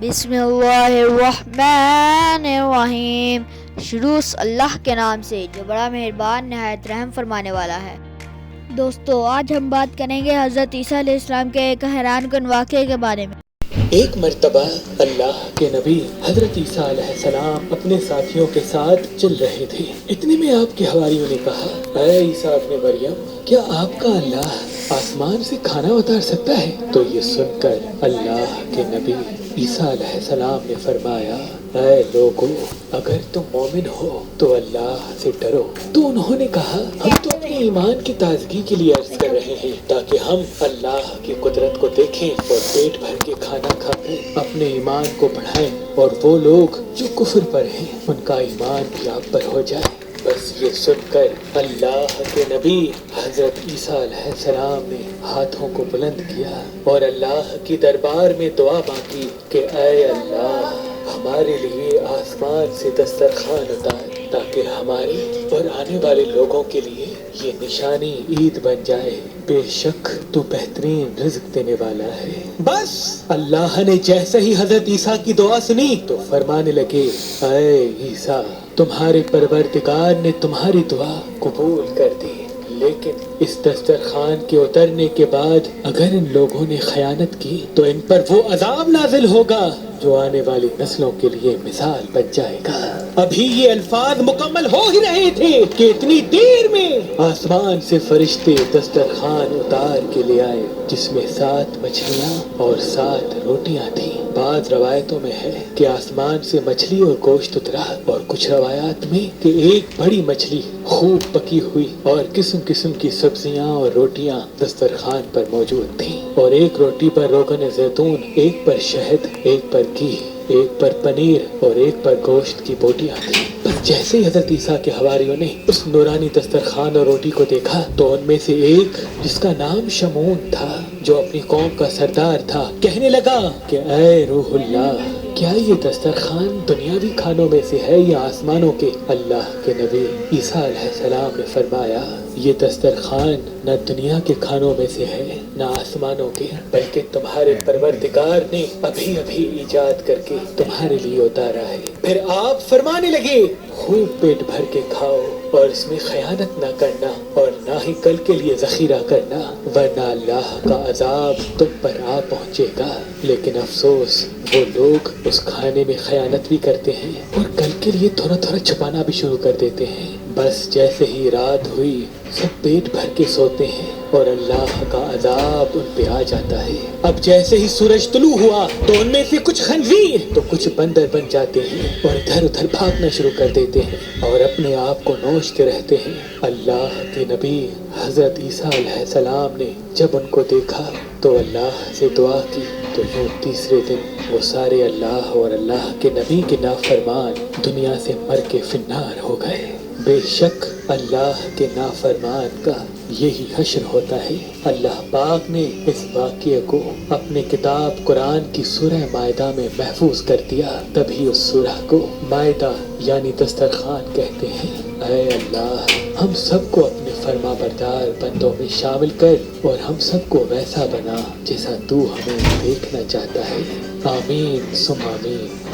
بسم اللہ الرحمن الرحیم۔ شروع اللہ کے نام سے جو بڑا مہربان نہایت رحم فرمانے والا ہے۔ دوستو، آج ہم بات کریں گے حضرت عیسیٰ علیہ السلام کے ایک حیران کن واقعے کے بارے میں۔ ایک مرتبہ اللہ کے نبی حضرت عیسیٰ علیہ السلام اپنے ساتھیوں کے ساتھ چل رہے تھے۔ اتنے میں آپ کے حواریوں نے کہا، اے عیسیٰ ابن مریم، کیا آپ کا اللہ آسمان سے کھانا اتار سکتا ہے؟ تو یہ سن کر اللہ کے نبی عیسیٰ علیہ السلام نے فرمایا، اے لوگو، اگر تم مومن ہو تو اللہ سے ڈرو۔ تو انہوں نے کہا، ہم تو اپنے ایمان کی تازگی کے لیے عرض کر رہے ہیں تاکہ ہم اللہ کی قدرت کو دیکھیں اور پیٹ بھر کے کھانا کھا کر اپنے ایمان کو بڑھائیں، اور وہ لوگ جو کفر پر ہیں ان کا ایمان بھی آپ پر ہو جائے۔ بس یہ سن کر اللہ کے نبی حضرت عیسیٰ علیہ السلام نے ہاتھوں کو بلند کیا اور اللہ کی دربار میں دعا مانگی کہ اے اللہ، ہمارے لیے آسمان سے دسترخوان اتار تاکہ ہمارے اور آنے والے لوگوں کے لیے یہ نشانی عید بن جائے۔ بے شک تو بہترین رزق دینے والا ہے۔ بس اللہ نے جیسے ہی حضرت عیسیٰ کی دعا سنی تو فرمانے لگے، اے عیسیٰ، تمہارے پروردگار نے تمہاری دعا قبول کر دی، لیکن اس دسترخوان کے اترنے کے بعد اگر ان لوگوں نے خیانت کی تو ان پر وہ عذاب نازل ہوگا جو آنے والی نسلوں کے لیے مثال بن جائے گا۔ ابھی یہ الفاظ مکمل ہو ہی رہے تھے کہ اتنی دیر میں آسمان سے فرشتے دسترخوان اتار کے لے آئے، جس میں 7 مچھلیاں اور 7 روٹیاں تھیں۔ بعض روایتوں میں ہے کہ آسمان سے مچھلی اور گوشت اترا، اور کچھ روایات میں کہ ایک بڑی مچھلی خوب پکی ہوئی اور قسم قسم کی سبزیاں اور روٹیاں دسترخوان پر موجود تھیں، اور ایک روٹی پر روغن زیتون، ایک پر شہد، ایک پر گھی، ایک پر پنیر اور ایک پر گوشت کی بوٹیاں تھیں۔ بس جیسے ہی حضرت عیسیٰ کے حواریوں نے اس نورانی دسترخوان اور روٹی کو دیکھا تو ان میں سے ایک، جس کا نام شمعون تھا، جو اپنی قوم کا سردار تھا، کہنے لگا کہ اے روح اللہ، کیا یہ دسترخوان دنیاوی کھانوں میں سے ہے یا آسمانوں کے؟ اللہ کے نبی عیسیٰ علیہ السلام نے فرمایا، یہ دسترخوان نہ دنیا کے کھانوں میں سے ہے نہ آسمانوں کے، بلکہ تمہارے پروردگار نے ابھی ابھی ایجاد کر کے تمہارے لیے اتارا ہے۔ پھر آپ فرمانے لگے، خوب پیٹ بھر کے کھاؤ اور اس میں خیانت نہ کرنا اور نہ ہی کل کے لیے ذخیرہ کرنا، ورنہ اللہ کا عذاب تم پر آ پہنچے گا۔ لیکن افسوس، وہ لوگ اس کھانے میں خیانت بھی کرتے ہیں اور کل کے لیے تھوڑا تھوڑا چھپانا بھی شروع کر دیتے ہیں۔ بس جیسے ہی رات ہوئی سب پیٹ بھر کے سوتے ہیں اور اللہ کا عذاب ان پہ آ جاتا ہے۔ اب جیسے ہی سورج طلوع ہوا تو ان میں سے کچھ خنزیر تو کچھ بندر بن جاتے ہیں اور ادھر ادھر بھاگنا شروع کر دیتے ہیں اور اپنے آپ کو نوچتے رہتے ہیں۔ اللہ کے نبی حضرت عیسیٰ علیہ السلام نے جب ان کو دیکھا تو اللہ سے دعا کی، تو یوں تیسرے دن وہ سارے اللہ اور اللہ کے نبی کے نافرمان دنیا سے مر کے فنار ہو گئے۔ بے شک اللہ کے نافرمان کا یہی حشر ہوتا ہے۔ اللہ پاک نے اس واقعے کو اپنے کتاب قرآن کی سورہ مائدہ میں محفوظ کر دیا، تبھی اس سورہ کو مائدہ یعنی دسترخوان کہتے ہیں۔ اے اللہ، ہم سب کو اپنے فرما بردار بندوں میں شامل کر اور ہم سب کو ویسا بنا جیسا تو ہمیں دیکھنا چاہتا ہے۔ آمین ثم آمین۔